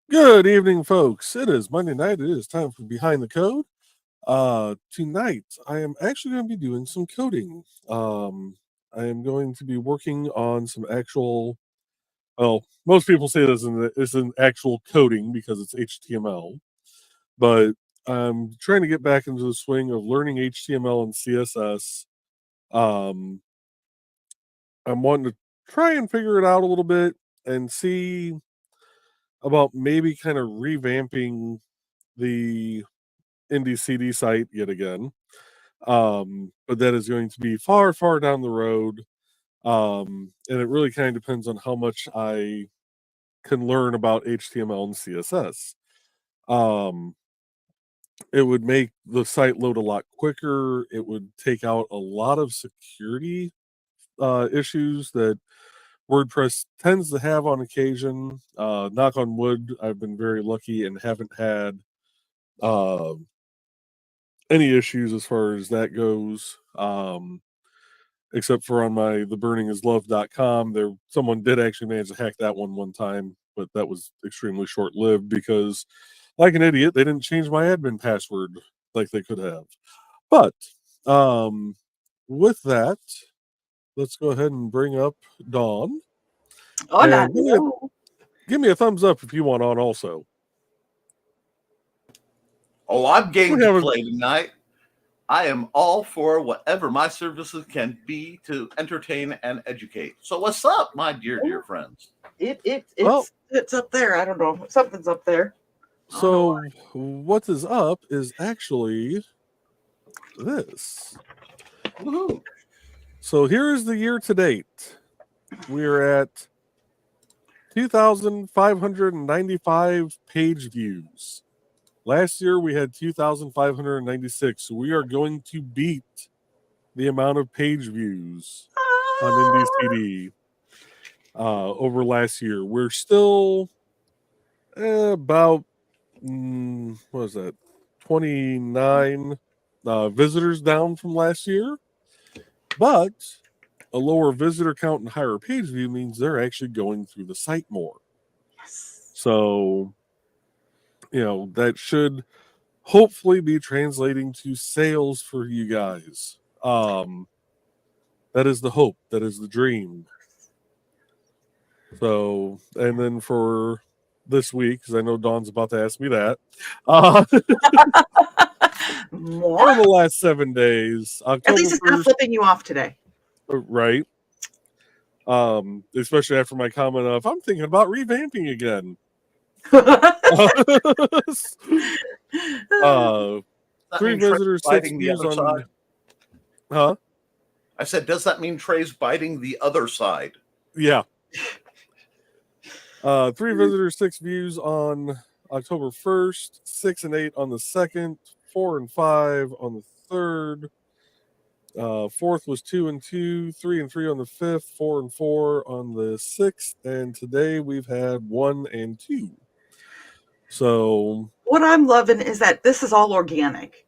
Good evening, folks. It is Monday night. It is time for Behind the Code. Tonight, I am actually going to be doing some coding. I am going to be working on some actual. Well, most people say this is an actual coding because it's HTML, but I'm trying to get back into the swing of learning HTML and CSS. Um, I'm wanting to try and figure it out a little bit and see about maybe kind of revamping the Indie CD site yet again. But that is going to be far, far down the road. And it really kind of depends on how much I can learn about HTML and CSS. Um, it would make the site load a lot quicker. It would take out a lot of security issues that WordPress tends to have on occasion. Knock on wood, I've been very lucky and haven't had uh, any issues as far as that goes. Except for on my theburningislove.com, there someone did actually manage to hack that one time, but that was extremely short lived because, like an idiot, they didn't change my admin password like they could have. But with that, let's go ahead and bring up Dawn. Hola. And give me a thumbs up if you want on also. Oh, I'm game to play tonight. I am all for whatever my services can be to entertain and educate. So what's up, my dear friends? It's up there. I don't know. Something's up there. So what is up is actually this. Woo-hoo. So here is the year to date. We're at 2,595 page views. Last year we had 2,596. So we are going to beat the amount of page views on Indie CD over last year. We're still about what was that? 29 visitors down from last year, but a lower visitor count and higher page view means they're actually going through the site more. Yes. So, that should hopefully be translating to sales for you guys. That is the hope. That is the dream. So, and then for this week, because I know Dawn's about to ask me that. For the last 7 days, October at least it's 1st, not flipping you off today, right? Especially after my comment of I'm thinking about revamping again. 3 visitors, 6 views on. Side? Huh? I said, does that mean Trey's biting the other side? Yeah. 3 visitors, 6 views on October 1st, 6 and 8 on the 2nd, 4 and 5 on the 3rd. 4th was 2 and 2, 3 and 3 on the 5th, 4 and 4 on the 6th, and today we've had 1 and 2. So what I'm loving is that this is all organic.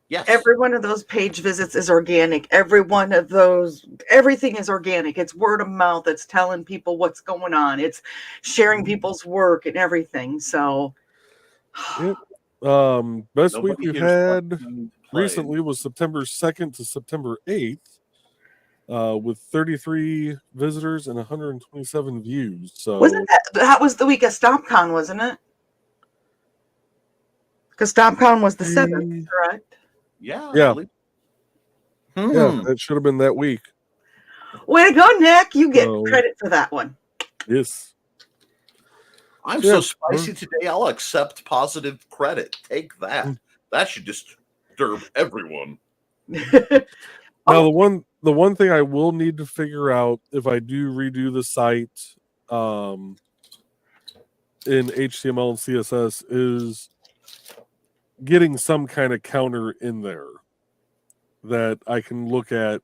Yes. Every one of those page visits is organic. Every one of those, everything is organic. It's word of mouth. It's telling people what's going on. It's sharing people's work and everything. So, best week we've had recently was September 2nd to September 8th, with 33 visitors and 127 views. So wasn't that was the week of StompCon, wasn't it? Because StompCon was the 7th, correct? Yeah. Yeah, that should have been that week. Way to go, Nick. You get credit for that one. Yes. I'm so spicy today, I'll accept positive credit. Take that. That should disturb everyone. Now, the one thing I will need to figure out if I do redo the site in HTML and CSS is getting some kind of counter in there that I can look at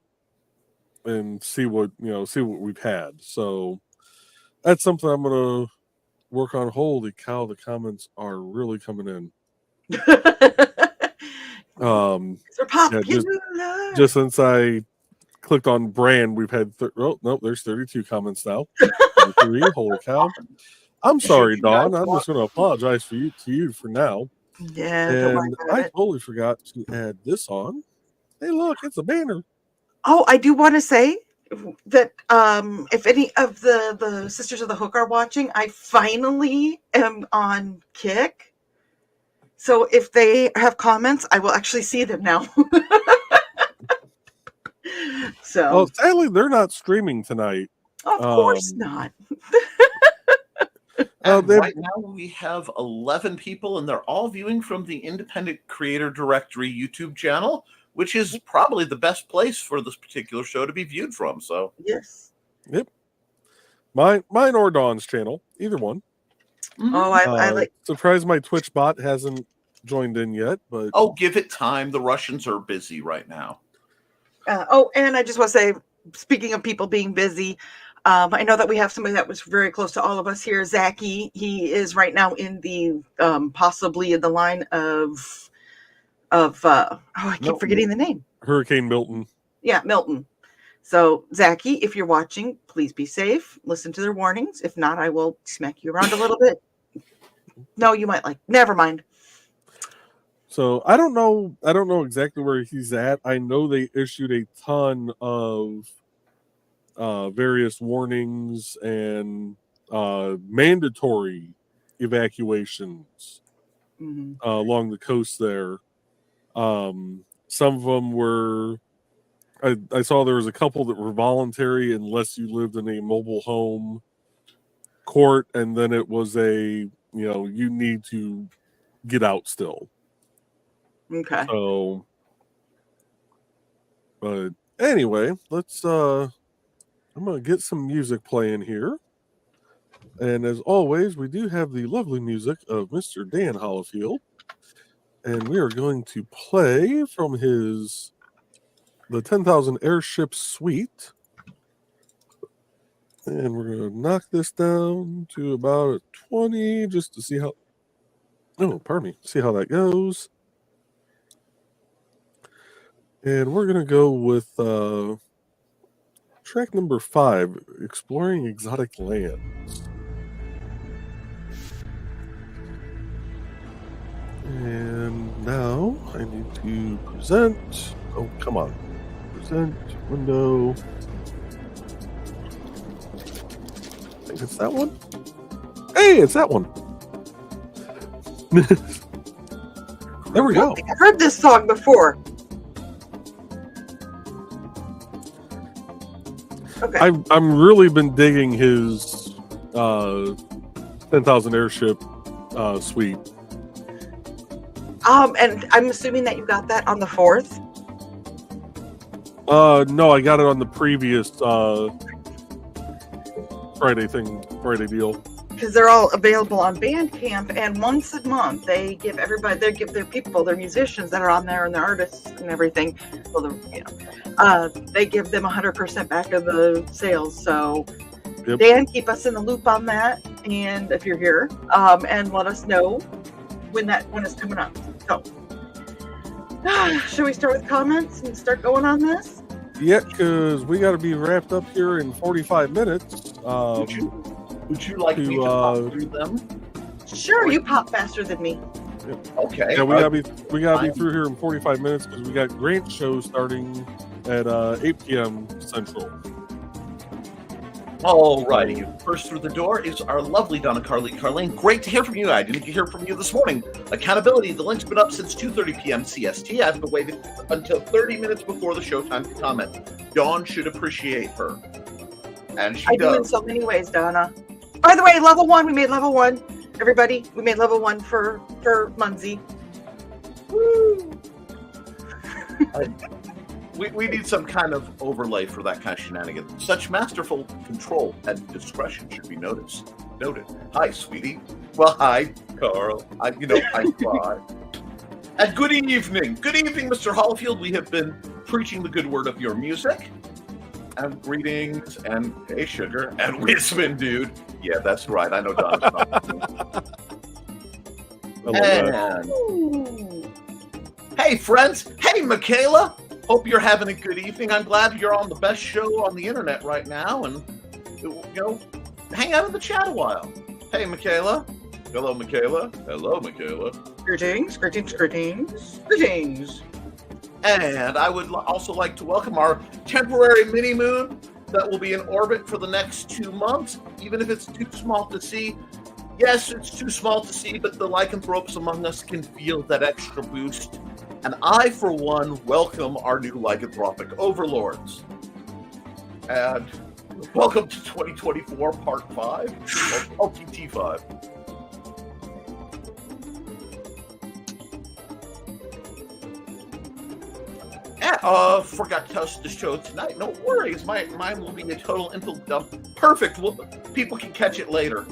and see what we've had. So that's something I'm gonna work on. Holy cow, the comments are really coming in. They're popular. Just since I clicked on brand, we've had there's 32 comments now. 33, holy cow. I'm sorry, Should you guys Dawn. I'm just going to apologize to you for now. Yeah, don't worry And about I it. totally forgot to add this on. Hey, look, it's a banner. Oh, I do want to say that if any of the Sisters of the Hook are watching, I finally am on Kick. So if they have comments, I will actually see them now. So, Well, sadly, they're not streaming tonight. of course not. And they- right now we have 11 people, and they're all viewing from the Independent Creator Directory YouTube channel, which is probably the best place for this particular show to be viewed from. So, Yes. Mine or Dawn's channel, either one. Oh, I like. Surprised my Twitch bot hasn't joined in yet, but oh, give it time. The Russians are busy right now. And I just want to say, speaking of people being busy, I know that we have somebody that was very close to all of us here, Zachy. He is right now in the possibly in the line of I keep forgetting the name. Hurricane Milton. Yeah, Milton. So Zachy, if you're watching, please be safe. Listen to their warnings. If not, I will smack you around a little bit. No, you might like. Never mind. So I don't know exactly where he's at. I know they issued a ton of various warnings and mandatory evacuations along the coast there. Some of them were, I saw there was a couple that were voluntary unless you lived in a mobile home court, and then it was you need to get out still. Okay. So, but anyway, let's I'm gonna get some music playing here. And as always, we do have the lovely music of Mr. Dan Hollifield. And we are going to play from the 10,000 Airship Suite. And we're going to knock this down to about 20 just to see how, see how that goes. And we're going to go with track number 5, Exploring Exotic Lands. And now I need to present. Oh, come on. Present window. I think it's that one. Hey, it's that one. There we go. I've heard this song before. Okay. I'm really been digging his 10,000 Airship suite. And I'm assuming that you got that on the 4th. No, I got it on the previous Friday deal. Because they're all available on Bandcamp, and once a month they give their people, their musicians that are on there and the artists and everything. Well, they give them 100% back of the sales. So, Yep. Dan, keep us in the loop on that, and if you're here, and let us know when it's coming up. So, should we start with comments and start going on this? Yeah, because we got to be wrapped up here in 45 minutes. Would you like me to pop through them? Sure, you pop faster than me. Okay. Yeah, we gotta be through here in 45 minutes because we got Grant's show starting at 8 p.m. Central. Alrighty. First through the door is our lovely Donna Carlene. Great to hear from you. I didn't hear from you this morning. Accountability. The link's been up since 2:30 p.m. CST. I've been waiting until 30 minutes before the showtime to comment. Dawn should appreciate her. And she I do in does. so many ways, Donna. By the way, level 1, we made level 1. Everybody, we made level 1 for Munzie. Woo! We need some kind of overlay for that kind of shenanigans. Such masterful control and discretion should be noted. Hi, sweetie. Well, hi, Carl. I try. And good evening. Good evening, Mr. Hollifield. We have been preaching the good word of your music. And greetings, and hey, sugar, and Wisman, dude. Yeah, that's right. I know Don's not. I love that. And Ooh. hey, friends. Hey, Michaela. Hope you're having a good evening. I'm glad you're on the best show on the internet right now, and hang out in the chat a while. Hey, Michaela. Hello, Michaela. Hello, Michaela. Greetings, greetings, greetings, greetings. And I would also like to welcome our temporary mini moon that will be in orbit for the next 2 months, even if it's too small to see. Yes, it's too small to see, but the lycanthropes among us can feel that extra boost. And I, for one, welcome our new lycanthropic overlords. And welcome to 2024 Part 5 of LTT5. Forgot to tell the show tonight. No worries, mine will be a total info dump. Perfect. Well, people can catch it later.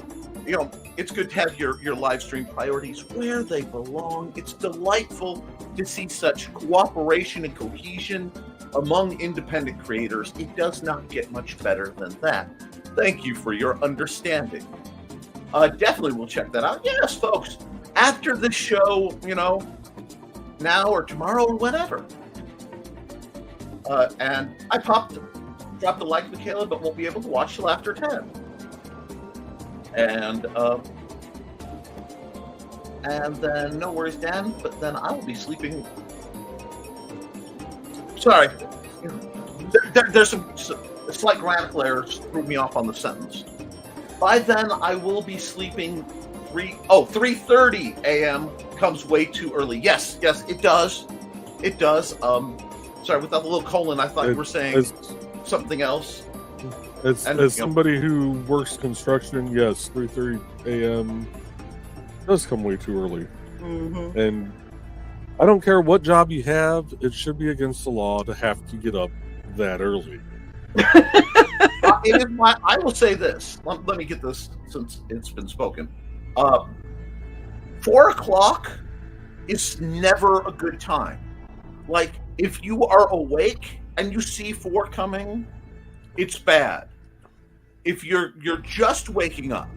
You know, it's good to have your live stream priorities where they belong. It's delightful to see such cooperation and cohesion among independent creators. It does not get much better than that. Thank you for your understanding. Definitely will check that out. Yes, folks. After the show, you know, now or tomorrow or whenever. And I dropped a like, Michaela, but won't be able to watch till after 10. And then no worries, Dan. But then I will be sleeping. Sorry, there's some slight grammatical errors threw me off on the sentence. By then, I will be sleeping 3:30 a.m. comes way too early. Yes, it does. It does. Sorry, without the little colon, I thought you were saying something else. As somebody who works construction, yes, 3:30 a.m. does come way too early. Mm-hmm. And I don't care what job you have, it should be against the law to have to get up that early. I will say this. Let me get this since it's been spoken. 4 o'clock is never a good time. Like, if you are awake and you see 4 coming, it's bad. If you're just waking up,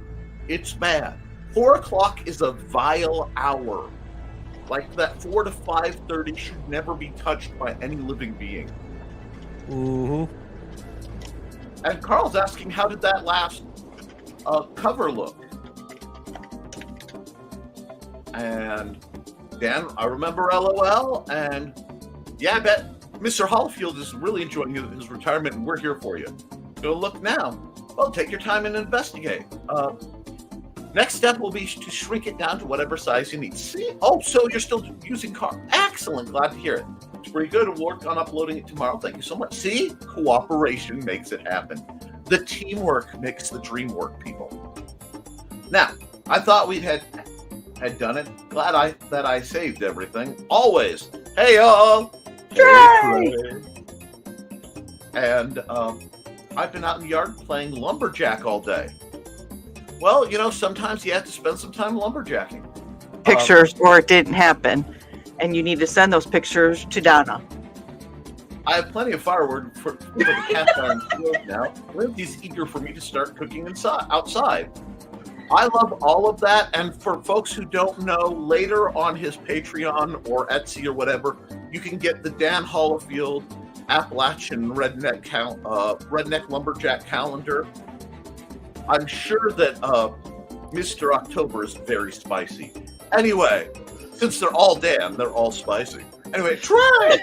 it's bad. 4 o'clock is a vile hour. Like, that 4 to 5:30 should never be touched by any living being. Mm-hmm. And Carl's asking, how did that last cover look? And Dan, I remember LOL, and yeah, I bet Mr. Hallfield is really enjoying his retirement, and we're here for you. Go look now. Well, take your time and investigate. Next step will be to shrink it down to whatever size you need. See? Oh, so you're still using Carl. Excellent. Glad to hear it. It's pretty good. We'll work on uploading it tomorrow. Thank you so much. See? Cooperation makes it happen. The teamwork makes the dream work, people. Now, I thought we had done it. Glad that I saved everything. Always. Hey, y'all. Yay! And I've been out in the yard playing lumberjack all day. Well, you know, sometimes you have to spend some time lumberjacking. Pictures, or it didn't happen, and you need to send those pictures to Donna. I have plenty of firewood for the campfire in the field now. Lindsay's eager for me to start cooking outside. I love all of that, and for folks who don't know, later on his Patreon or Etsy or whatever, you can get the Dan Hallfield Appalachian Redneck Lumberjack calendar. I'm sure that Mr. October is very spicy. Anyway, since they're all Dan, they're all spicy. Anyway, try!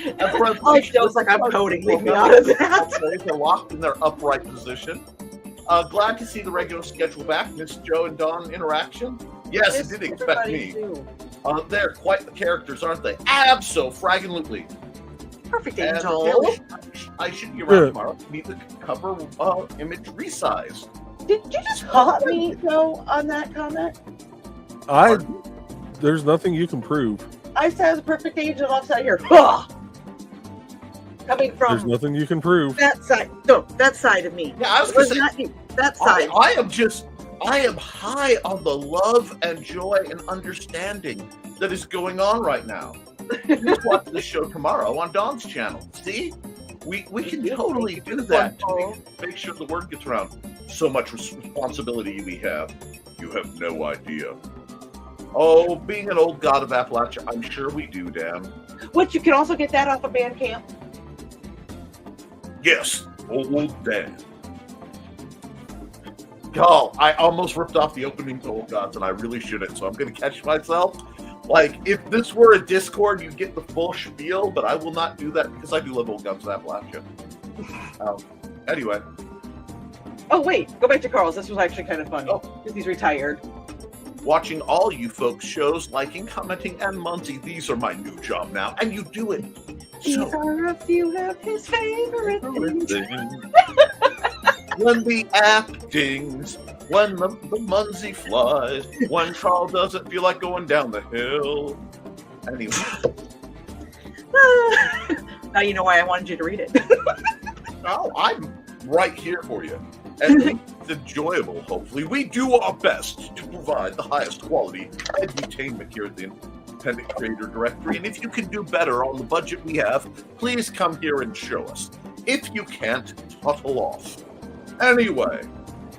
It feels like I'm coding. Leave me out of that. They're locked in their upright position. Glad to see the regular schedule back. Miss Joe and Dawn interaction. Yes, it did expect me. They're quite the characters, aren't they? Abso-fraggin-lutely. Perfect Angel. I should be around tomorrow to meet the cover image resize. Did you just call me, though, on that comment? There's nothing you can prove. I said I was a perfect angel outside here. Ugh! Coming from There's nothing you can prove. that side. No, that side of me. Yeah, I was It going was to say, not you. That side. I am high on the love and joy and understanding that is going on right now. Just watch this show tomorrow on Dawn's channel. See? We can totally do that to make sure the word gets around. So much responsibility we have. You have no idea. Oh, being an old god of Appalachia, I'm sure we do, Dan. Which you can also get that off of Bandcamp. Yes, old Dan. Oh, I almost ripped off the opening to Old Gods, and I really shouldn't, so I'm going to catch myself. Like, if this were a Discord, you'd get the full spiel, but I will not do that because I do love Old Gods that black shit. Anyway. Oh, wait. Go back to Carl's. This was actually kind of funny. Oh. Because he's retired. Watching all you folks' shows, liking, commenting, and Muncie, these are my new job now, and you do it. These So, are a few of his favorite things. when the actings, when the Muncie flies, when Carl doesn't feel like going down the hill. Anyway, Now you know why I wanted you to read it. oh, I'm right here for you. And it's enjoyable, hopefully. We do our best to provide the highest quality edutainment here at the Independent Creator Directory. And if you can do better on the budget we have, please come here and show us. If you can't, tuttle off. Anyway,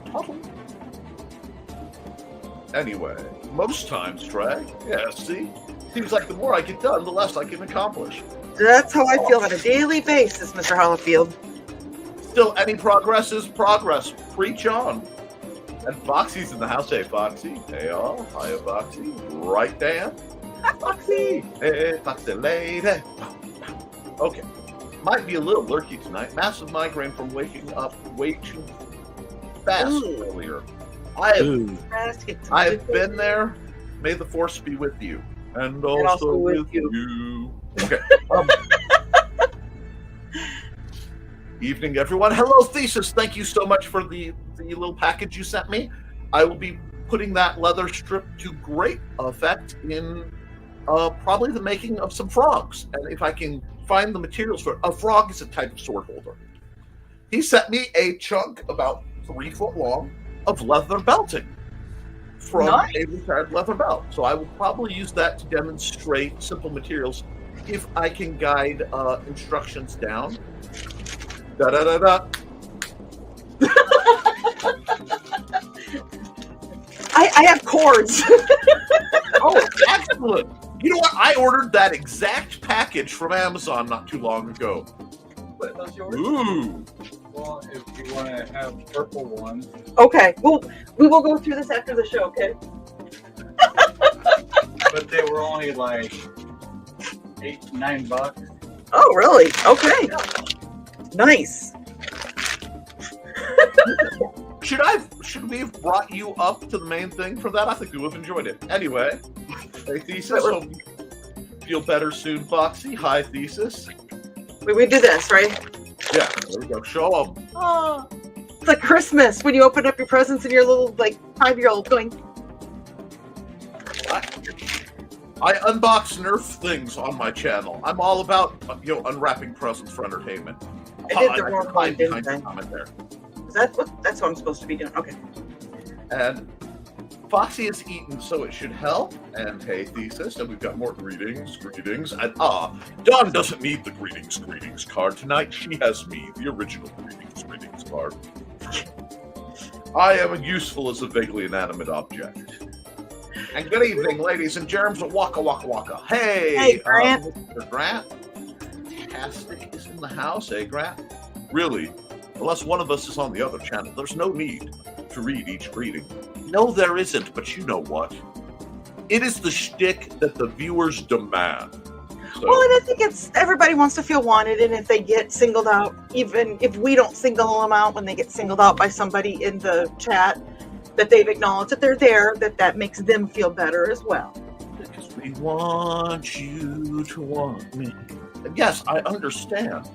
tuttle. Anyway, most times, Trey, yeah, see? Seems like the more I get done, the less I can accomplish. That's how I feel on a daily basis, Mr. Hollifield. Still, any progress is progress. Preach on. And Foxy's in the house. Hey, Foxy. Hey, all. Hiya, Foxy. Right, Dan? Hi, Foxy. Hey, Foxy lady. Okay. Might be a little lurky tonight. Massive migraine from waking up way too fast Ooh. earlier. I Ooh. have been there. May the force be with you. And also, with you. Okay. Evening, everyone. Hello, Thesis. Thank you so much for the little package you sent me. I will be putting that leather strip to great effect in probably the making of some frogs. And if I can find the materials for a frog is a type of sword holder. He sent me a chunk about 3 foot long of leather belting from a retired leather belt. So I will probably use that to demonstrate simple materials if I can guide instructions down. Da da da da. I have cords. Oh, excellent! You know what? I ordered that exact package from Amazon not too long ago. What, those yours? Ooh. Well, if you want to have purple ones, Okay, well, we will go through this after the show, okay? but they were only like $8-9. Oh, really? Okay. Nice. Should we have brought you up to the main thing for that? I think we would have enjoyed it. Anyway, hey Thesis, hope you feel better soon, Foxy. Hi, Thesis. We do this, right? Yeah, there we go. Show them. Oh, it's like Christmas when you open up your presents and your little, like, 5-year-old going, I unbox Nerf things on my channel. I'm all about unwrapping presents for entertainment. I did the wrong one, Behind didn't the I? comment there. that's what I'm supposed to be doing. Okay. And Foxy has eaten, so it should help. And hey, Thesis, and we've got more greetings. And Dawn doesn't need the greetings card tonight. She has me, the original greetings card. I am useful as a vaguely inanimate object. And good evening, ladies and germs. Waka waka waka. Hey, Grant. Mr. Grant. Fantastic is in the house, Grant? Really? Unless one of us is on the other channel, there's no need to read each greeting. No, there isn't, but you know what? It is the shtick that the viewers demand. So, Well, and I think it's everybody wants to feel wanted, and if they get singled out, even if we don't single them out, when they get singled out by somebody in the chat, that they've acknowledged that they're there, that makes them feel better as well. because we want you to want me. And yes, I understand.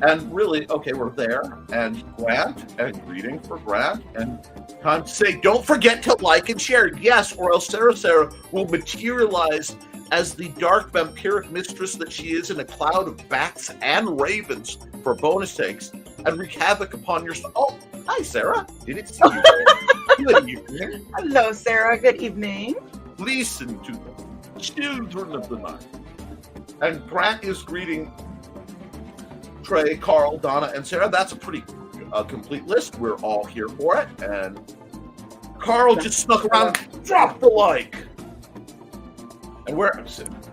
And really, okay, we're there. And Grant, and greeting for Grant, and time to say, don't forget to like and share. Yes, or else Sarah will materialize as the dark vampiric mistress that she is in a cloud of bats and ravens for bonus takes and wreak havoc upon your... Oh, hi, Sarah. Didn't see you. Good evening. Hello, Sarah. Good evening. Listen to the children of the night. And Grant is greeting Trey, Carl, Donna, and Sarah. That's a pretty complete list. We're all here for it. And Carl just snuck around and dropped the like. And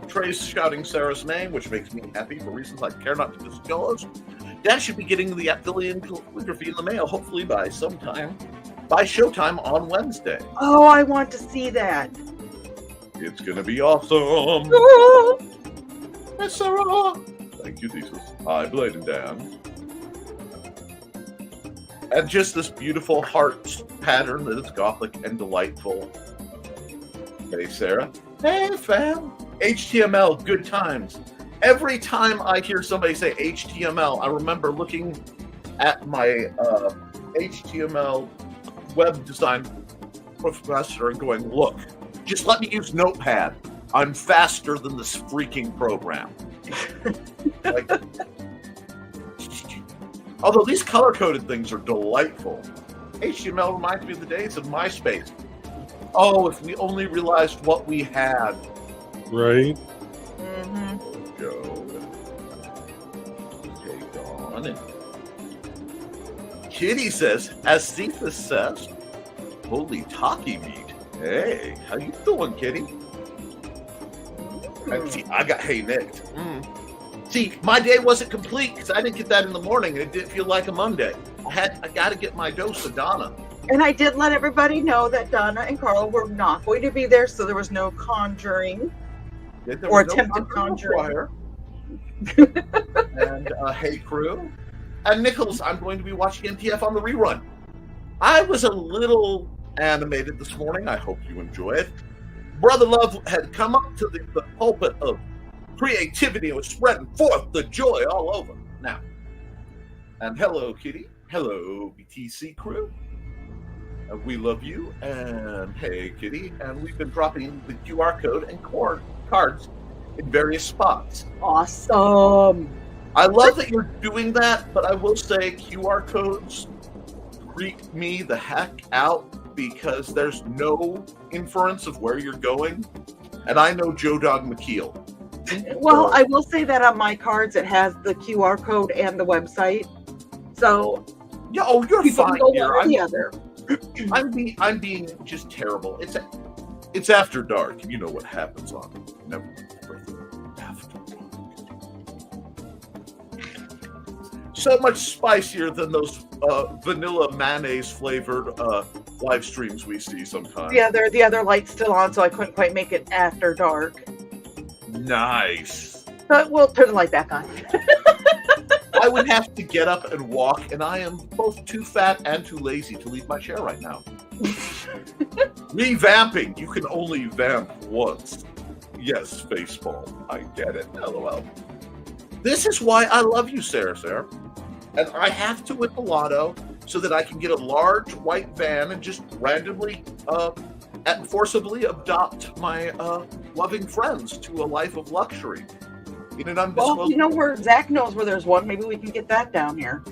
Trey's shouting Sarah's name, which makes me happy for reasons I care not to disclose. Dan should be getting the Atvillian calligraphy in the mail, hopefully by sometime. by Showtime on Wednesday. Oh, I want to see that. It's gonna be awesome. Oh, Yes, Sarah. Thank you, Thesis. Hi, Blade and Dan. And just this beautiful heart pattern that is gothic and delightful. Hey, Sarah. Hey, fam. HTML, good times. Every time I hear somebody say HTML, I remember looking at my HTML web design professor and going, look, just let me use Notepad. I'm faster than this freaking program. Like, although these color-coded things are delightful. HTML reminds me of the days of MySpace. Oh, if we only realized what we had. Right? mhm. Go. Take on. And Kitty says, as Cephas says, holy talkie meat. Hey, how you doing, Kitty? And see, I got hay nicked. See, my day wasn't complete because I didn't get that in the morning, and it didn't feel like a Monday. I got to get my dose of Donna. And I did let everybody know that Donna and Carl were not going to be there, so there was no conjuring. There Or was no attempted conjuring. And hey, crew. And Nichols, I'm going to be watching NTF on the rerun. I was a little animated this morning. I hope you enjoy it. Brother Love had come up to the pulpit of creativity and was spreading forth the joy all over. Now, and hello, Kitty. Hello, BTC crew. We love you. And hey, Kitty. And we've been dropping the QR code and cards in various spots. Awesome. I love that you're doing that, but I will say QR codes freak me the heck out because there's no inference of where you're going. And I know Joe Dog McKeel. Well, I will say that on my cards, it has the QR code and the website. So Yeah, oh, you're people fine can go here. one or the other. I'm being just terrible. It's after dark. You know what happens on Never After Dark. So much spicier than those vanilla mayonnaise flavored live streams we see sometimes. Yeah, the other light's still on, so I couldn't quite make it after dark. Nice. But we'll turn the light back on. I would have to get up and walk, and I am both too fat and too lazy to leave my chair right now. Revamping. You can only vamp once. Yes, Faceball. I get it. LOL. This is why I love you, Sarah. And I have to win the lotto so that I can get a large white van and just randomly and forcibly adopt my loving friends to a life of luxury. In an undisclosed... Well, you know where Zach knows where there's one. Maybe we can get that down here.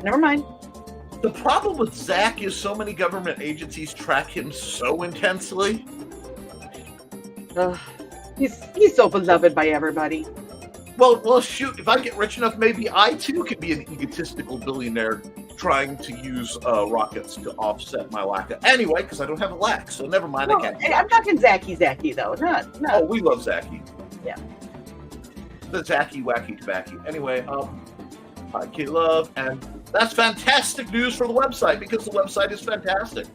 Never mind. The problem with Zach is so many government agencies track him so intensely. He's so beloved by everybody. Well, shoot, if I get rich enough, maybe I too could be an egotistical billionaire trying to use rockets to offset my lack of... Anyway, because I don't have a lack, so never mind. No, I can't. I'm talking Zacky though. No. Oh, we love Zachy. Yeah. The Zachy Wacky Tobacco. Anyway, hi, K-Love, and that's fantastic news for the website because the website is fantastic.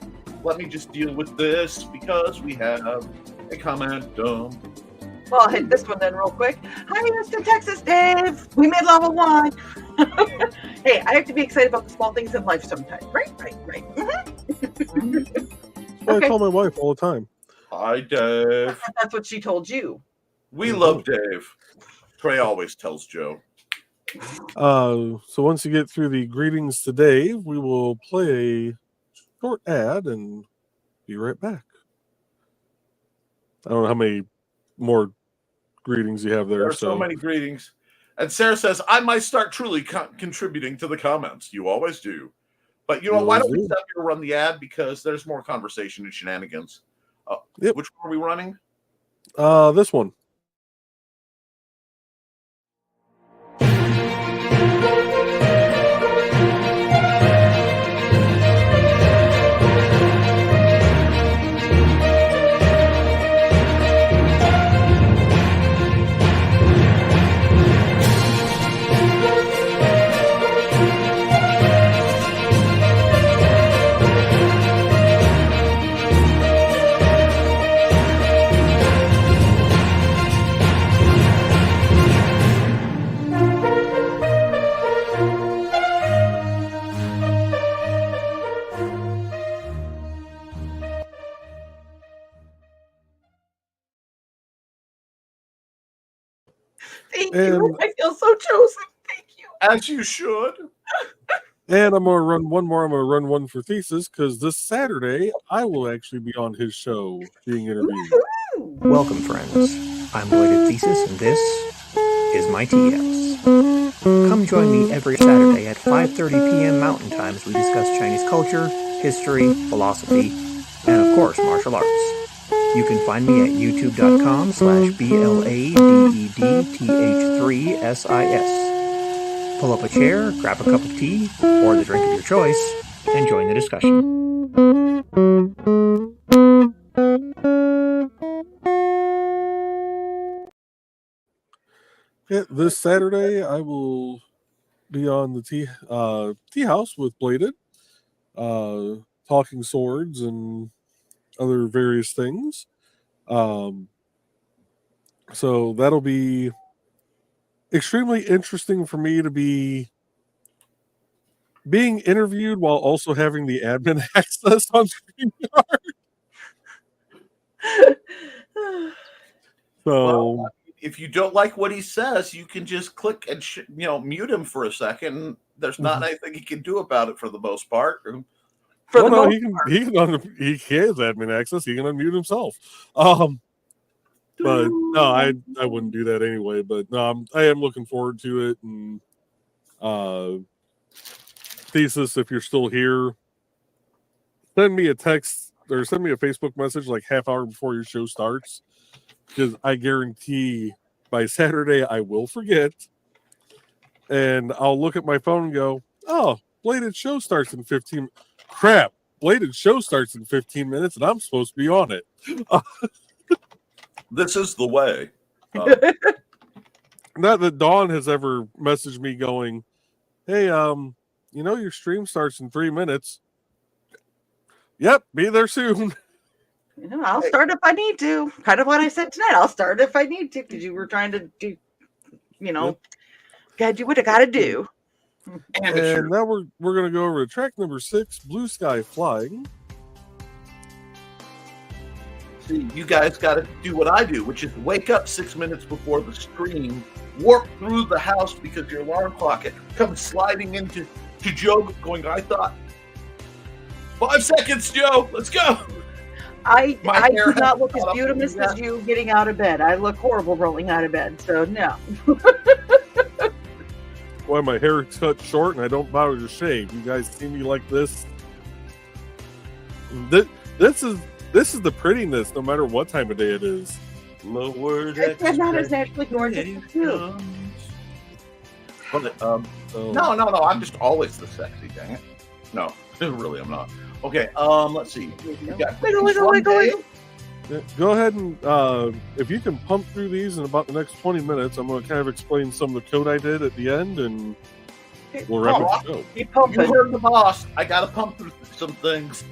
Let me just deal with this because we have a comment dump. Well, I'll hit this one then real quick. Hi, Mr. Texas Dave. We made level 1. Hey, I have to be excited about the small things in life sometimes. Right. Mm-hmm. That's why I call my wife all the time. Hi, Dave. That's what she told you. We love Dave. Trey always tells Joe. So once you get through the greetings to Dave, we will play a short ad and be right back. I don't know how many more greetings you have there. There are so many greetings. And Sarah says, I might start truly contributing to the comments. You always do. But you know, why don't we stop here and run the ad because there's more conversation and shenanigans. Yep. Which one are we running? This one. Thank And- you. I feel so chosen. Thank you. As you should. And I'm gonna run one more. I'm gonna run one for Thesis because this Saturday I will actually be on his show being interviewed. Welcome, friends. I'm Lloyd at Thesis, and this is my tea house. Come join me every Saturday at 5:30 p.m. Mountain Time as we discuss Chinese culture, history, philosophy, and of course, martial arts. You can find me at youtube.com/BLADDTH3SIS. Pull up a chair, grab a cup of tea, or the drink of your choice, and join the discussion. Yeah, this Saturday I will be on the tea house with Bladed, talking swords and other various things. So that'll be extremely interesting for me to be being interviewed while also having the admin access on StreamYard. So Well, if you don't like what he says, you can just click and mute him for a second. There's not anything he can do about it for the most part. For the no, most he has admin access. He can unmute himself. But no, I wouldn't do that anyway. But no, I am looking forward to it. And Thesis, if you're still here, send me a text or send me a Facebook message like half hour before your show starts, because I guarantee by Saturday I will forget, and I'll look at my phone and go, "Oh, Bladed show starts in 15. Crap, Bladed show starts in 15 minutes, and I'm supposed to be on it." This is the way. Not that Dawn has ever messaged me going, "Hey, your stream starts in 3 minutes." Yep, be there soon. I'll start if I need to. Kind of what I said tonight. I'll start if I need to, because you were trying to do, gotta do what I gotta do. And now we're gonna go over to track number 6, Blue Sky Flying. See, you guys got to do what I do, which is wake up 6 minutes before the stream, warp through the house because your alarm clock comes sliding into Joe going, "I thought 5 seconds, Joe, let's go." I hair do not has look as caught up with beautiful you as you getting out of bed. I look horrible rolling out of bed, so no. Why my hair is cut short and I don't bother to shave. You guys see me like this. This is the prettiness, no matter what time of day it is. Lower I'm not as naturally gorgeous as you. So, No, I'm just always the sexy, dang it. No, really, I'm not. Okay, let's see. We got Wiggle. yeah, go ahead and if you can pump through these in about the next 20 minutes, I'm going to kind of explain some of the code I did at the end, and we'll wrap up the show. Keep You pumping. heard the boss. I got to pump through some things.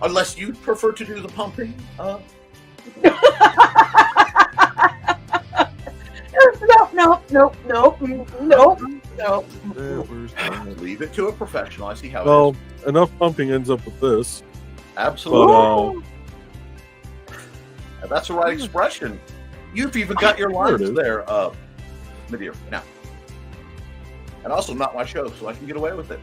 Unless you prefer to do the pumping. No. Where's my- Leave it to a professional. I see how it Well, enough pumping ends up with this. is. Absolutely. But That's the right expression. You've even got your There it lines is. there, Midir. Now. And also not my show, so I can get away with it.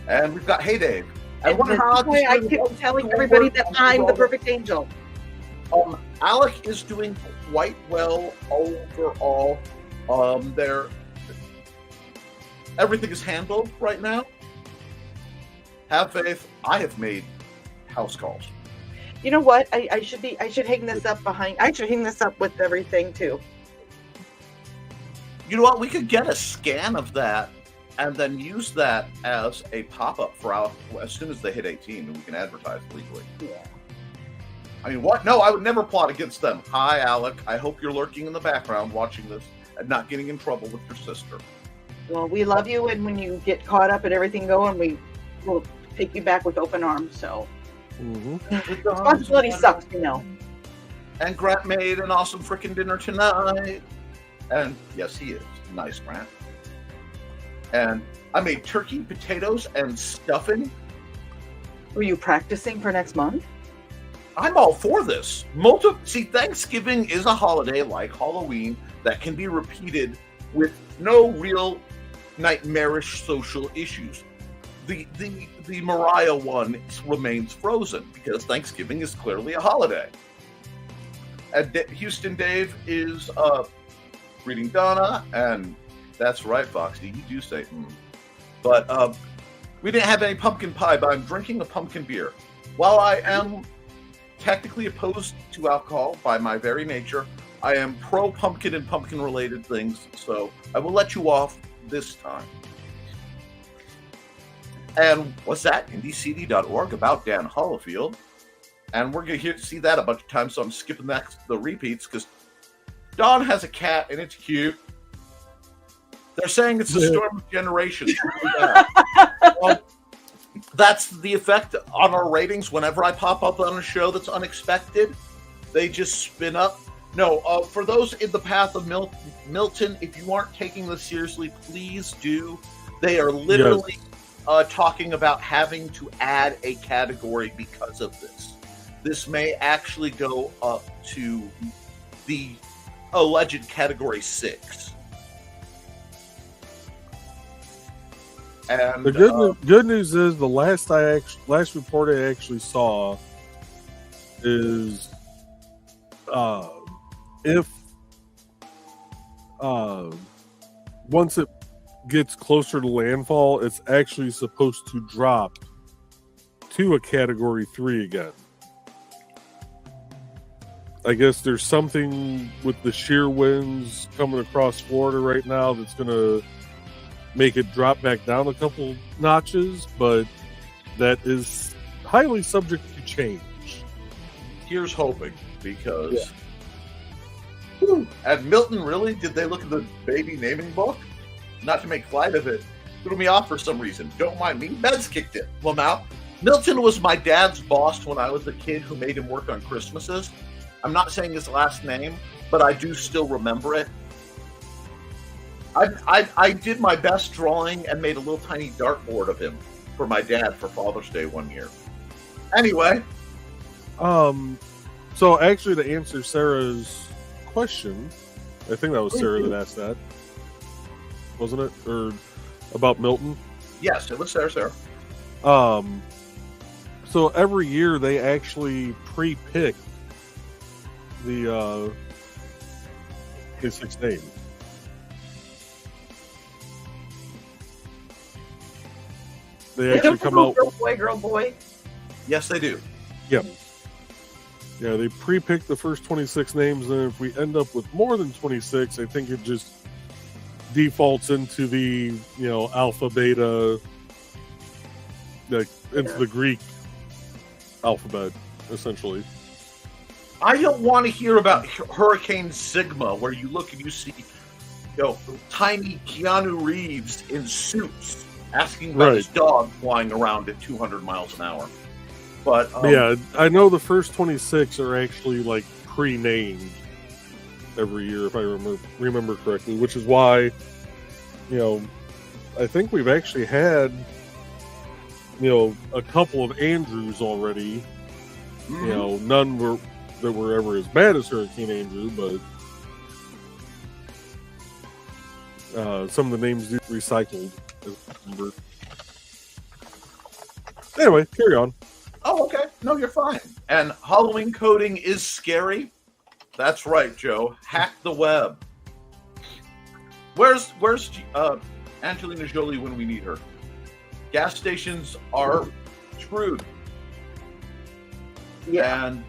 And we've got Hey Dave. And And this is why I keep telling everybody that I'm the perfect angel. Alec is doing quite well overall. Everything is handled right now. Have faith. I have made house calls. You know what? I should hang this up behind. I should hang this up with everything too. You know what? We could get a scan of that and then use that as a pop-up for our, as soon as they hit 18, and we can advertise legally. Yeah. I mean, what? No, I would never plot against them. Hi, Alec. I hope you're lurking in the background watching this and not getting in trouble with your sister. Well, we love you, and when you get caught up and everything going, we will take you back with open arms. So responsibility sucks, you know. And Grant made an awesome freaking dinner tonight. And yes, he is. Nice, Grant. And I made turkey, potatoes, and stuffing. Were you practicing for next month? I'm all for this. See, Thanksgiving is a holiday like Halloween that can be repeated with no real nightmarish social issues. The Mariah one remains frozen because Thanksgiving is clearly a holiday. And Houston Dave is reading Donna, and that's right, Foxy, you do say But we didn't have any pumpkin pie, but I'm drinking a pumpkin beer. While I am technically opposed to alcohol by my very nature, I am pro-pumpkin and pumpkin-related things, so I will let you off this time. And what's that? IndieCD.org about Dan Hollifield. And we're going to see that a bunch of times, so I'm skipping the repeats, because Dawn has a cat, and it's cute. They're saying it's a storm of generations. That's the effect on our ratings. Whenever I pop up on a show that's unexpected, they just spin up. No, for those in the path of Milton, if you aren't taking this seriously, please do. They are literally talking about having to add a category because of this. This may actually go up to the alleged category 6. And the good news is the last report I actually saw is if once it gets closer to landfall, it's actually supposed to drop to a category 3 again. I guess there's something with the shear winds coming across Florida right now that's going to make it drop back down a couple notches, but that is highly subject to change. Here's hoping, because at Milton, really, did they look at the baby naming book? Not to make light of it, threw me off for some reason. Don't mind me. Meds kicked it. Well, now, Milton was my dad's boss when I was a kid who made him work on Christmases. I'm not saying his last name, but I do still remember it. I did my best drawing and made a little tiny dartboard of him for my dad for Father's Day one year. Anyway. So actually to answer Sarah's question, I think that was Sarah that asked that. Wasn't it? Or about Milton? Yes, it was Sarah. So every year they actually pre-pick the 6 names. They actually come out. Girl, boy. Yes, they do. Yep. Yeah, they pre-pick the first 26 names, and if we end up with more than 26, I think it just defaults into the alpha, beta, into the Greek alphabet, essentially. I don't want to hear about Hurricane Sigma, where you look and you see, tiny Keanu Reeves in suits asking about his dog flying around at 200 miles an hour. But yeah, I know the first 26 are actually like pre-named every year, if I remember correctly, which is why, I think we've actually had, a couple of Andrews already. Mm-hmm. None that were ever as bad as Hurricane Andrew, but some of the names do recycled. Anyway, carry on. Oh, okay. No, you're fine. And Halloween coding is scary. That's right, Joe. Hack the web. Where's Angelina Jolie when we need her? Gas stations are screwed. Yeah. And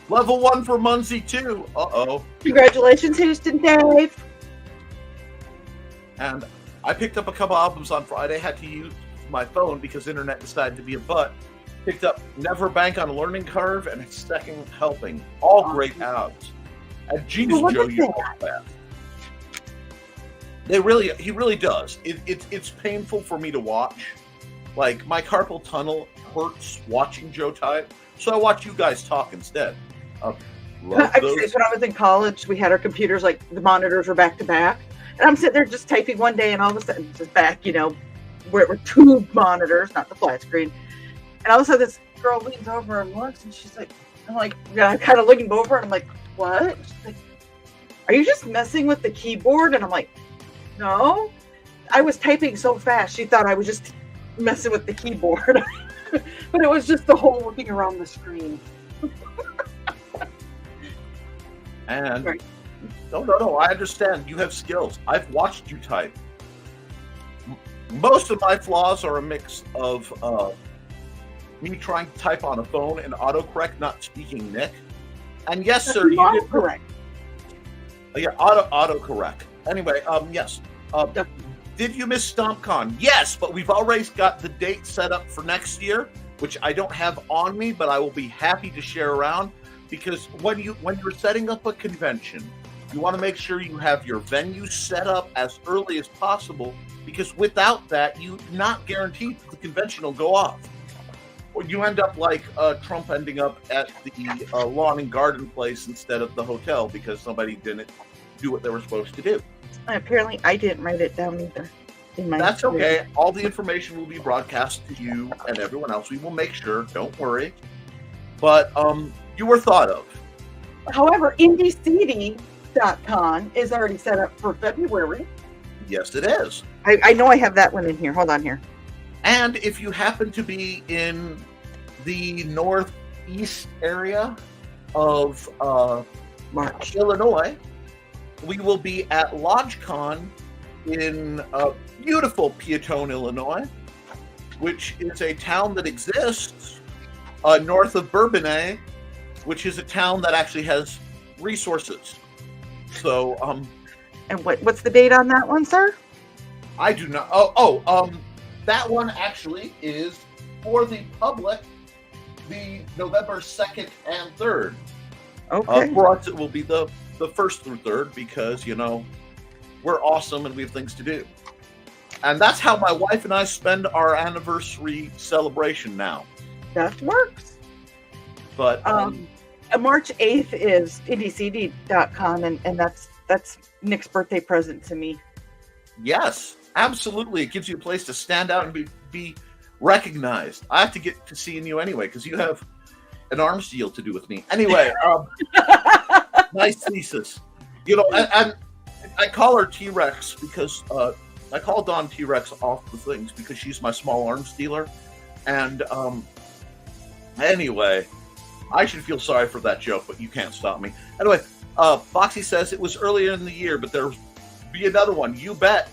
level 1 for Muncie too. Uh-oh. Congratulations, Houston Dave. And I picked up a couple albums on Friday. Had to use my phone because internet decided to be a butt. Picked up Never Bank on a Learning Curve and Second Helping. All great albums. And Jesus, Joe, you know that. He really does. It's painful for me to watch. Like, my carpal tunnel hurts watching Joe type, so I watch you guys talk instead. Actually, when I was in college, we had our computers, like, the monitors were back to back. And I'm sitting there just typing one day, and all of a sudden, it's just back, where it were two monitors, not the flat screen. And all of a sudden, this girl leans over and looks, and she's like, I'm kind of looking over, and I'm like, what? She's like, are you just messing with the keyboard? And I'm like, No, I was typing so fast. She thought I was just messing with the keyboard, but it was just the whole looking around the screen. And Right. no, I understand. You have skills. I've watched you type. Most of my flaws are a mix of me trying to type on a phone and autocorrect not speaking Nick. And yes, sir, you did Correct. Yeah, autocorrect. Anyway, yes. Did you miss StompCon? Yes, but we've already got the date set up for next year, which I don't have on me, but I will be happy to share around. Because when you're setting up a convention, you want to make sure you have your venue set up as early as possible. Because without that, you're not guaranteed the convention will go off. Or you end up like Trump ending up at the lawn and garden place instead of the hotel because somebody didn't do what they were supposed to do. Apparently, I didn't write it down either. That's okay. All the information will be broadcast to you and everyone else. We will make sure. Don't worry. But you were thought of. However, IndieCD.con is already set up for February. Yes, it is. I know I have that one in here. Hold on here. And if you happen to be in the northeast area of March. Illinois, we will be at LodgeCon in beautiful Peatone, Illinois, which is a town that exists north of Bourbonnais, which is a town that actually has resources. So, And what's the date on that one, sir? I do not. That one actually is for the public, the November 2nd and 3rd. Okay. For us, it will be the 1st through 3rd because, we're awesome and we have things to do. And that's how my wife and I spend our anniversary celebration now. That works. But March 8th is IndieCD.com, and that's Nick's birthday present to me. yes, absolutely. It gives you a place to stand out and be recognized. I have to get to seeing you anyway because you have an arms deal to do with me. Anyway, nice thesis. And I call her T-Rex because I call Dawn T-Rex off the things because she's my small arms dealer. And anyway, I should feel sorry for that joke, but you can't stop me. Anyway, Foxy says it was earlier in the year, but there'll be another one. You bet.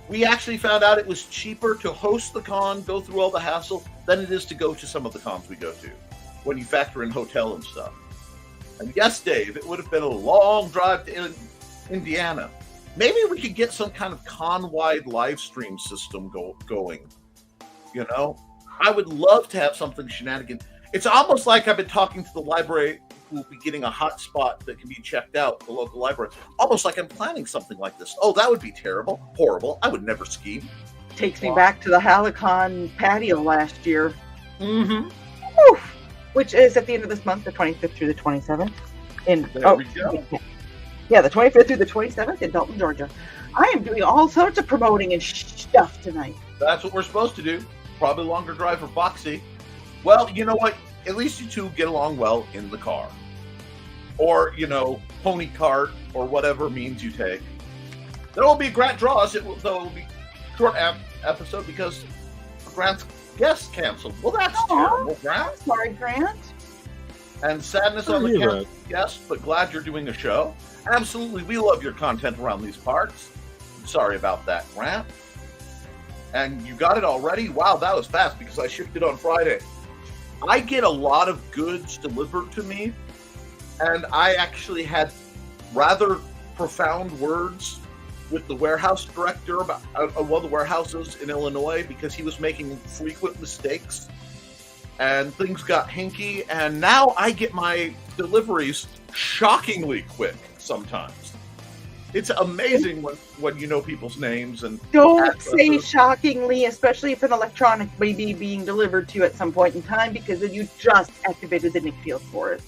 We actually found out it was cheaper to host the con, go through all the hassle, than it is to go to some of the cons we go to, when you factor in hotel and stuff. And yes, Dave, it would have been a long drive to Indiana. Maybe we could get some kind of con-wide live stream system going. I would love to have something shenanigan. It's almost like I've been talking to the library who will be getting a hotspot that can be checked out, the local library. Almost like I'm planning something like this. Oh, that would be terrible. Horrible. I would never scheme. Takes me back to the Halicon patio last year. Mm-hmm. Oof. Which is at the end of this month, the 25th through the 27th. There we go. Yeah, the 25th through the 27th in Dalton, Georgia. I am doing all sorts of promoting and stuff tonight. That's what we're supposed to do. Probably a longer drive for Foxy. Well, you know what? At least you two get along well in the car. Or, pony cart or whatever means you take. There will be Grant draws, though it will be a short episode because Grant's guest canceled. Well, that's terrible, Grant. Sorry, Grant. And sadness on the canceled guest, but glad you're doing a show. Absolutely, we love your content around these parts. Sorry about that, Grant. And you got it already? Wow, that was fast because I shipped it on Friday. I get a lot of goods delivered to me, and I actually had rather profound words with the warehouse director about one of the warehouses in Illinois because he was making frequent mistakes, and things got hinky, and now I get my deliveries shockingly quick sometimes. It's amazing when you know people's names and don't say shockingly, especially if an electronic may be being delivered to you at some point in time, because then you just activated the Nick Field for it.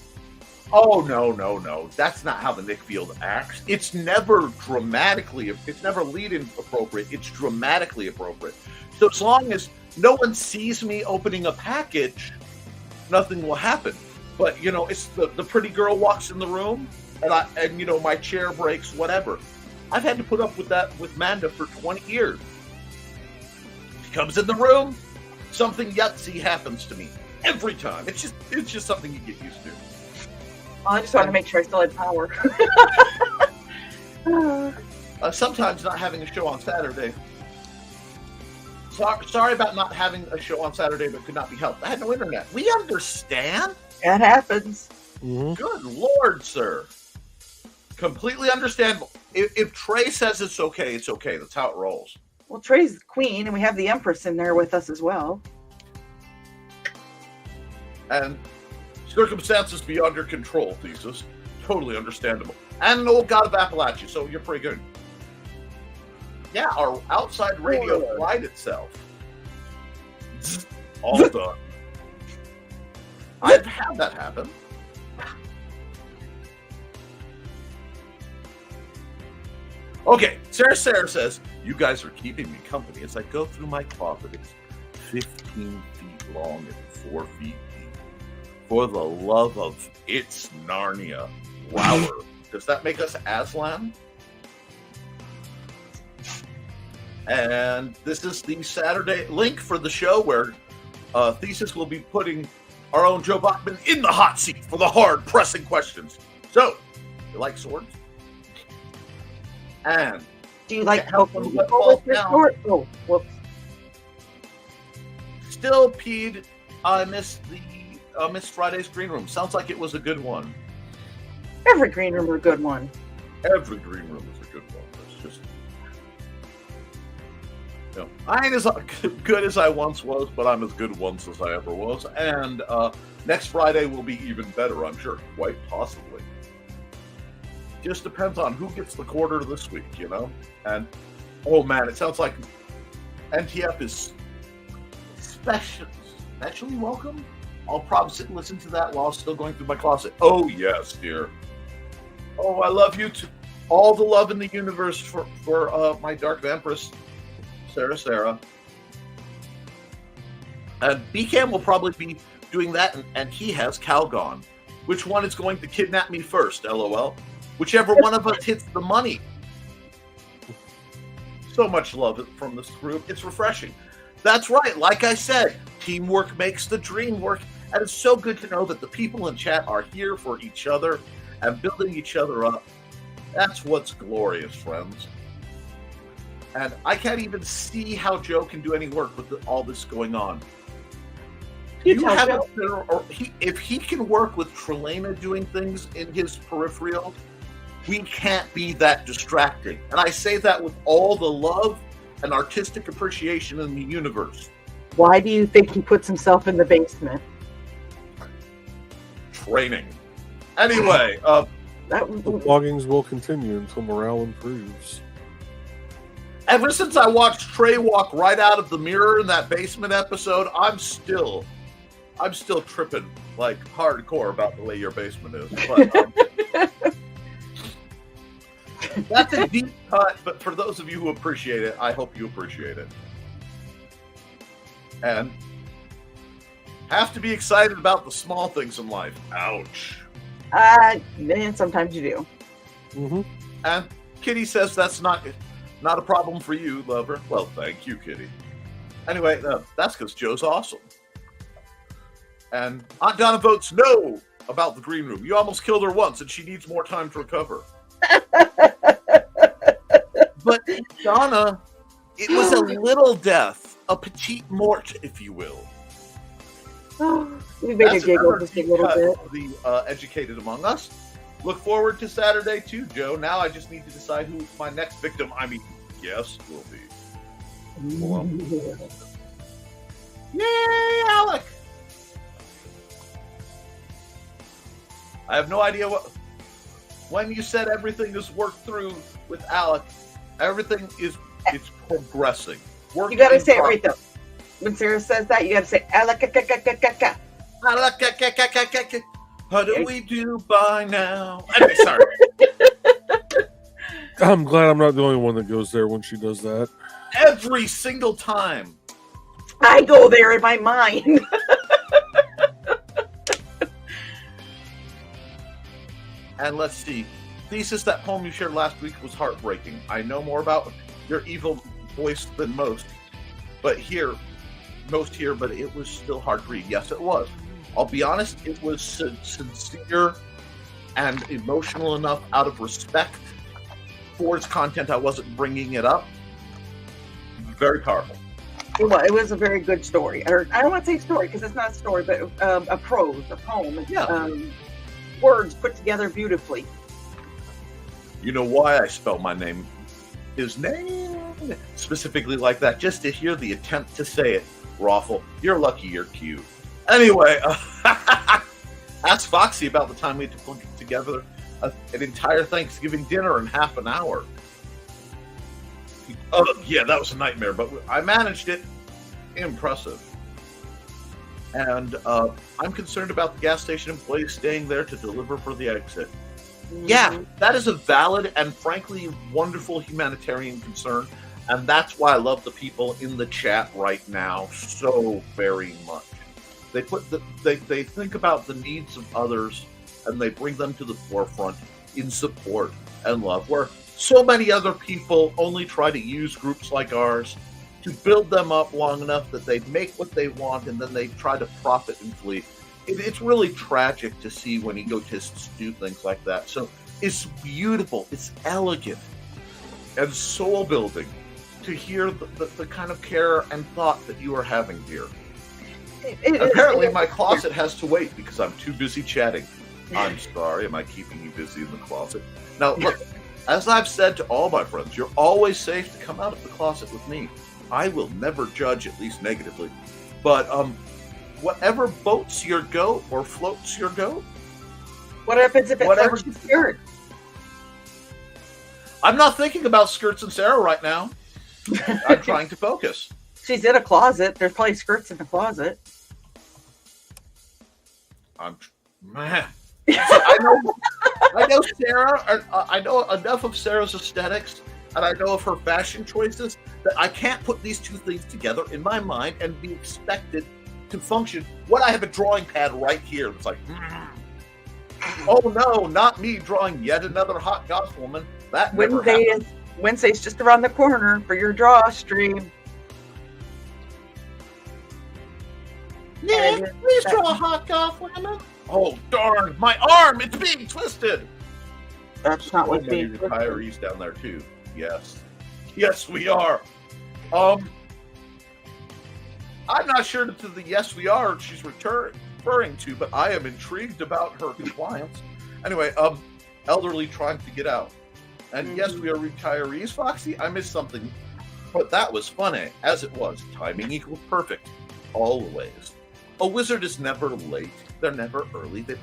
Oh no! That's not how the Nick Field acts. It's never it's never lead-in appropriate. It's dramatically appropriate. So as long as no one sees me opening a package, nothing will happen. But it's the pretty girl walks in the room. And my chair breaks, whatever. I've had to put up with that with Manda for 20 years. She comes in the room, something yutsy happens to me every time. It's just something you get used to. I just wanted to make sure I still had power. Sometimes not having a show on Saturday. Sorry about not having a show on Saturday, but could not be helped. I had no internet. We understand. That happens. Mhm. Good Lord, sir. Completely understandable. If Trey says it's okay, it's okay. That's how it rolls. Well, Trey's the queen, and we have the Empress in there with us as well. And circumstances beyond your control, Thesis. Totally understandable. And an old god of Appalachia, so you're pretty good. Yeah, our outside radio lied itself. Zzz, all done. I've had that happen. Okay, Sarah says, you guys are keeping me company as I go through my closet. It's 15 feet long and 4 feet deep. For the love of it's Narnia. Wower. Does that make us Aslan? And this is the Saturday link for the show where Thesis will be putting our own Joe Bachman in the hot seat for the hard, pressing questions. So, you like swords? And Do you like Yeah, help poking them people fall with your down. sword? Oh, whoops. still peed. I missed Friday's green room. Sounds like it was a good one. Every green room are a good one. Every green room is a good one. It's just, I ain't as good as I once was, but I'm as good once as I ever was. And next Friday will be even better, I'm sure. Quite possibly. Just depends on who gets the quarter this week, And oh man, it sounds like NTF is especially welcome. I'll probably sit and listen to that while still going through my closet. Oh yes, dear. Oh, I love you too. All the love in the universe for my Dark Empress, Sarah. And BCAM will probably be doing that, and he has Calgon. Which one is going to kidnap me first? LOL. Whichever one of us hits the money. So much love from this group. It's refreshing. That's right. Like I said, teamwork makes the dream work. And it's so good to know that the people in chat are here for each other and building each other up. That's what's glorious, friends. And I can't even see how Joe can do any work with all this going on. If he can work with Trelena doing things in his peripheral, we can't be that distracting. And I say that with all the love and artistic appreciation in the universe. Why do you think he puts himself in the basement? Training. Anyway, The bloggings will continue until morale improves. ever since I watched Trey walk right out of the mirror in that basement episode, I'm still tripping like hardcore about the way your basement is. But that's a deep cut, but for those of you who appreciate it, I hope you appreciate it. And have to be excited about the small things in life. Ouch. And sometimes you do. Mm-hmm. And Kitty says that's not a problem for you, lover. Well, thank you, Kitty. Anyway, that's because Joe's awesome. And Aunt Donna votes no about the green room. You almost killed her once, and she needs more time to recover. But Donna, it was a little death, a petite mort, if you will. We made a That's giggle another just a deep little cut bit. for the educated among us. Look forward to Saturday too, Joe. Now I just need to decide who my next victim, guest will be. Hold on. Yay, Alec! I have no idea when you said everything is worked through with Alec, it's progressing. You gotta say it right though. When Sarah says that, you gotta say alakakakakaka. How do we do by now? Anyway, sorry. I'm glad I'm not the only one that goes there when she does that. Every single time. I go there in my mind. And let's see. Thesis, that poem you shared last week was heartbreaking. I know more about your evil voice than most here, but it was still hard to read. Yes, it was. I'll be honest, it was sincere and emotional enough out of respect for its content. I wasn't bringing it up. Very powerful. Well, it was a very good story. Or I don't want to say story because it's not a story, but a prose, a poem. Yeah. Words put together beautifully. You know why I spell my name, his name, specifically like that? Just to hear the attempt to say it. Raffle, you're lucky you're cute. Anyway, ask Foxy about the time we had to put together an entire Thanksgiving dinner in half an hour. Oh, yeah, that was a nightmare, but I managed it. Impressive. And I'm concerned about the gas station employees staying there to deliver for the exit. Yeah, that is a valid and frankly wonderful humanitarian concern, and that's why I love the people in the chat right now so very much. They they think about the needs of others, and they bring them to the forefront in support and love, where so many other people only try to use groups like ours to build them up long enough that they make what they want, and then they try to profit and flee. It's really tragic to see when egotists do things like that. So it's beautiful, it's elegant, and soul building to hear the kind of care and thought that you are having here. Apparently, my closet has to wait because I'm too busy chatting. I'm sorry, am I keeping you busy in the closet? Now, look, as I've said to all my friends, you're always safe to come out of the closet with me. I will never judge, at least negatively. But whatever boats your goat or floats your goat. What happens if it floats your skirt? I'm not thinking about skirts and Sarah right now. I'm trying to focus. She's in a closet. There's probably skirts in the closet. Man. I know Sarah. I know enough of Sarah's aesthetics, and I know of her fashion choices that I can't put these two things together in my mind and be expected to function. What I have a drawing pad right here that's like, oh no, not me drawing yet another hot goth woman. That Wednesday's just around the corner for your draw stream. Nick, please draw a hot goth woman. Oh darn, my arm! It's being twisted. That's not what being twisted. Retirees down there too. Yes, we are. I'm not sure to the yes we are she's referring to, but I am intrigued about her compliance. Anyway, elderly trying to get out. And yes, we are retirees, Foxy. I missed something, but that was funny, as it was. Timing equals perfect, always. A wizard is never late. They're never early. They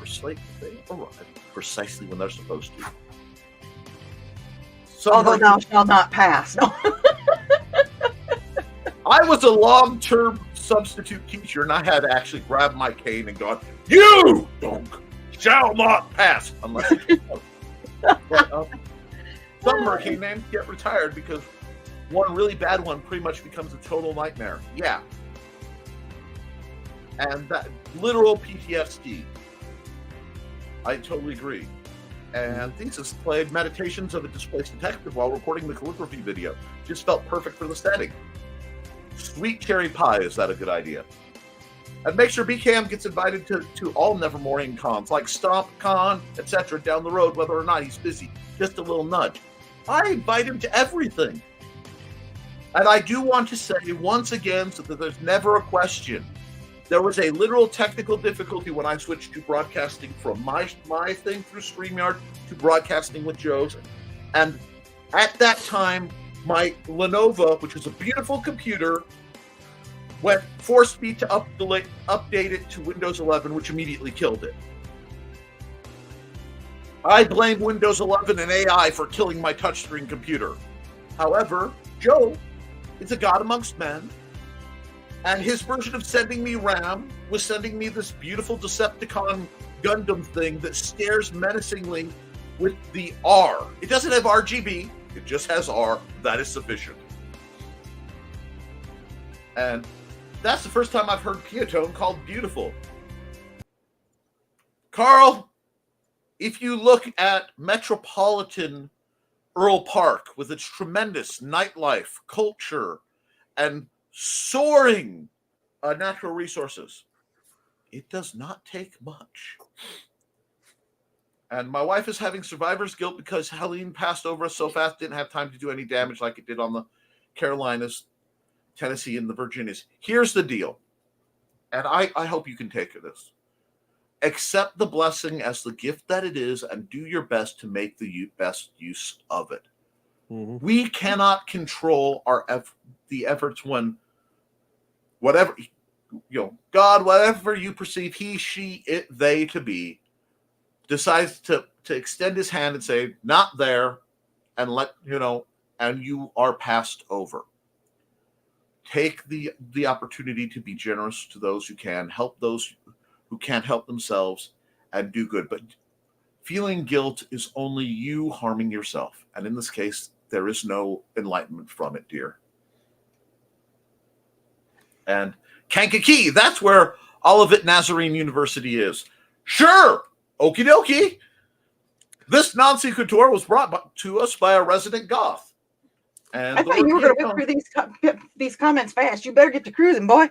arrive precisely when they're supposed to. Although thou shalt not pass. No. I was a long-term substitute teacher, and I had to actually grab my cane and go, "You shall not pass unless you some hurricane names get retired because one really bad one pretty much becomes a total nightmare." Yeah. And that literal PTSD. I totally agree. And Thesis played Meditations of a Displaced Detective while recording the calligraphy video. Just felt perfect for the setting. Sweet cherry pie, is that a good idea? And make sure BKM gets invited to all Nevermorian cons, like Stomp Con, etc. down the road, whether or not he's busy. Just a little nudge. I invite him to everything. And I do want to say once again, so that there's never a question, there was a literal technical difficulty when I switched to broadcasting from my thing through StreamYard to broadcasting with Joe's. And at that time, my Lenovo, which is a beautiful computer, forced me to update it to Windows 11, which immediately killed it. I blame Windows 11 and AI for killing my touchscreen computer. However, Joe is a god amongst men, and his version of sending me RAM was sending me this beautiful Decepticon Gundam thing that stares menacingly with the R. It doesn't have RGB, it just has R. That is sufficient. And that's the first time I've heard Piatone called beautiful. Carl, If you look at metropolitan Earl Park with its tremendous nightlife, culture, and soaring natural resources, it does not take much. And my wife is having survivor's guilt because Helene passed over us so fast, didn't have time to do any damage like it did on the Carolinas, Tennessee, and the Virginias. Here's the deal, and I hope you can take this. Accept the blessing as the gift that it is and do your best to make the best use of it. Mhm. We cannot control the efforts when whatever, God, whatever you perceive he, she, it, they to be, decides to extend his hand and say, not there, and and you are passed over. Take the opportunity to be generous to those who can, help those who can't help themselves, and do good. But feeling guilt is only you harming yourself. And in this case, there is no enlightenment from it, dear. And Kankakee, that's where Olivet Nazarene University is. Sure, okie dokie. This non sequitur was brought to us by a resident goth. And I thought you were going to whip through these comments fast. You better get to cruising, boy.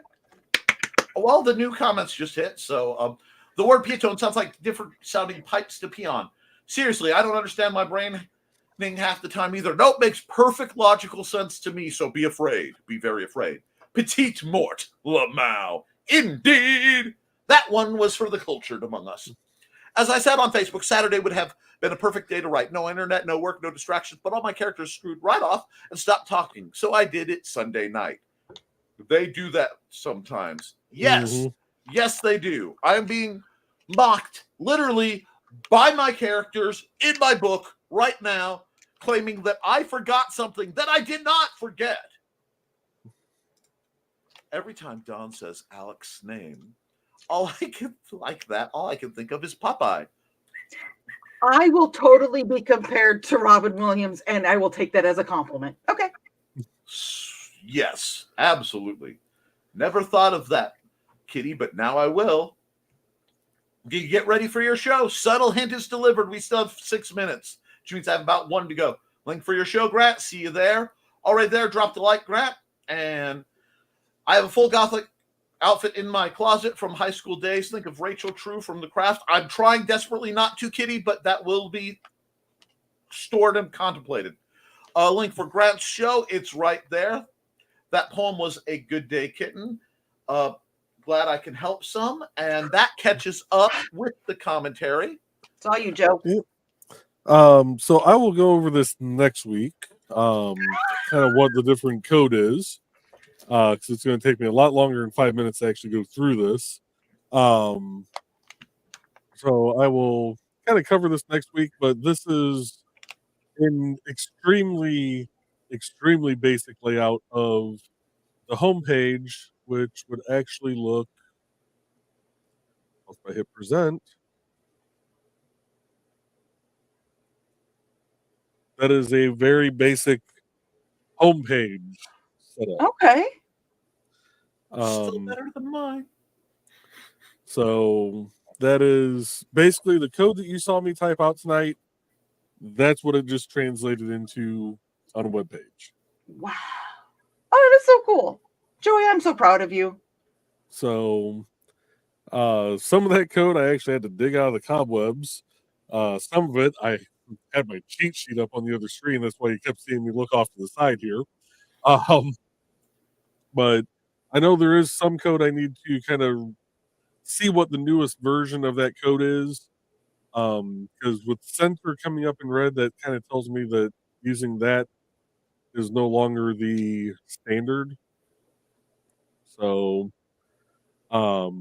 Well, the new comments just hit. So the word pietone sounds like different sounding pipes to peon. Seriously, I don't understand my brain half the time either. Nope, makes perfect logical sense to me. So be afraid. Be very afraid. Petite mort, Lamau. Indeed. That one was for the cultured among us. As I said on Facebook, Saturday would have been a perfect day to write. No internet, no work, no distractions, but all my characters screwed right off and stopped talking. So I did it Sunday night. They do that sometimes. Yes. Mm-hmm. Yes, they do. I am being mocked literally by my characters in my book right now, claiming that I forgot something that I did not forget. Every time Don says Alex's name, all I can think of is Popeye. I will totally be compared to Robin Williams, and I will take that as a compliment. Okay. Yes, absolutely. Never thought of that, Kitty, but now I will. Get ready for your show. Subtle hint is delivered. We still have 6 minutes, which means I have about 1 to go. Link for your show, Grant. See you there. All right there. Drop the like, Grant. And I have a full Gothic outfit in my closet from high school days. Think of Rachel True from The Craft. I'm trying desperately not to, Kitty, but that will be stored and contemplated. A link for Grant's show. It's right there. That poem was A Good Day Kitten. Glad I can help some. And that catches up with the commentary. It's all you, Joe. So I will go over this next week, kind of what the different code is, because it's going to take me a lot longer than 5 minutes to actually go through this. So I will kind of cover this next week, but this is an extremely basic layout of the homepage, which would actually look, if I hit present, that is a very basic homepage setup. Okay. Still better than mine. So that is basically the code that you saw me type out tonight. That's what it just translated into on a webpage. Wow. Oh, that's so cool. Joey, I'm so proud of you. So some of that code I actually had to dig out of the cobwebs. Some of it I had my cheat sheet up on the other screen. That's why you kept seeing me look off to the side here. But I know there is some code I need to kind of see what the newest version of that code is. Because with center coming up in red, that kind of tells me that using that is no longer the standard. So, but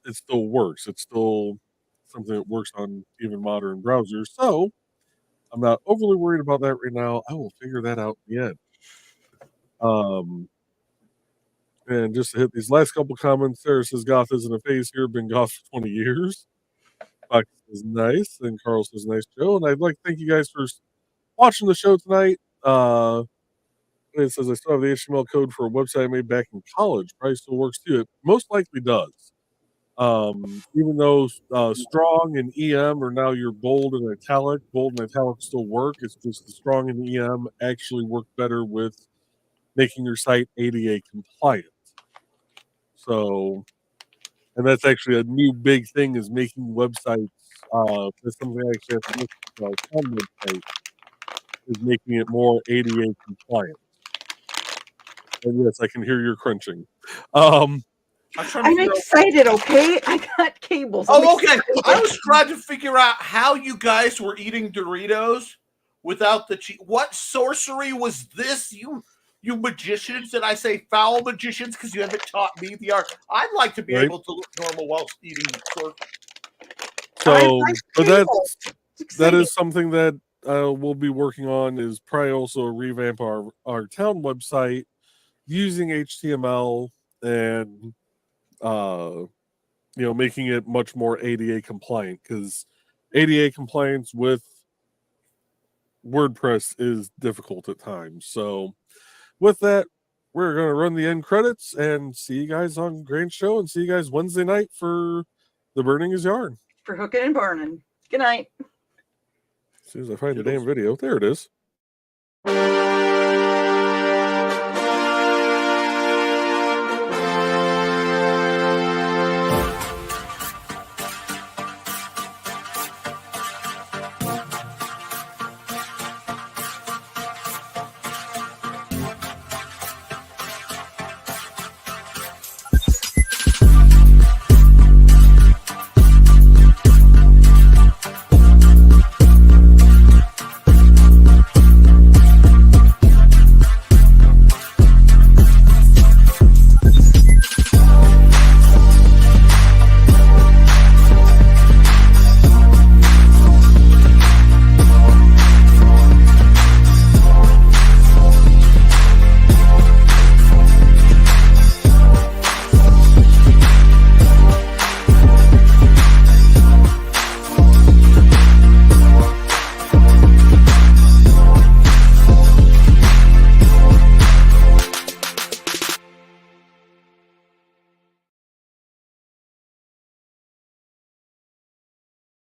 it still works. It's still something that works on even modern browsers. So I'm not overly worried about that right now. I will figure that out in the end. And just to hit these last couple comments, Sarah says goth isn't a phase here. Been goth for 20 years. Fox says nice, and Carl says nice show. And I'd like to thank you guys for watching the show tonight. It says I still have the HTML code for a website I made back in college. Probably still works too. It most likely does. Even though strong and EM are now your bold and italic still work. It's just the strong and EM actually work better with making your site ADA compliant. So, and that's actually a new big thing, is making websites. That's something I actually have to look at our town website, is making it more ADA compliant. And yes, I can hear your crunching. I'm trying to I'm figure out. excited, okay? I got cables. I'm Oh, okay. excited. I was trying to figure out how you guys were eating Doritos without the cheese. What sorcery was this? You magicians, and I say foul magicians because you haven't taught me the art. I'd like to be Right. able to look normal while eating sorcery. So, like but cables. It's that exciting. is something that we'll be working on, is probably also revamp our town website using HTML and making it much more ADA compliant, because ADA compliance with WordPress is difficult at times. So with that, we're going to run the end credits and see you guys on Grand Show, and see you guys Wednesday night for The Burning is Yarn. For hooking and burning. Good night. As soon as I find the damn video, there it is.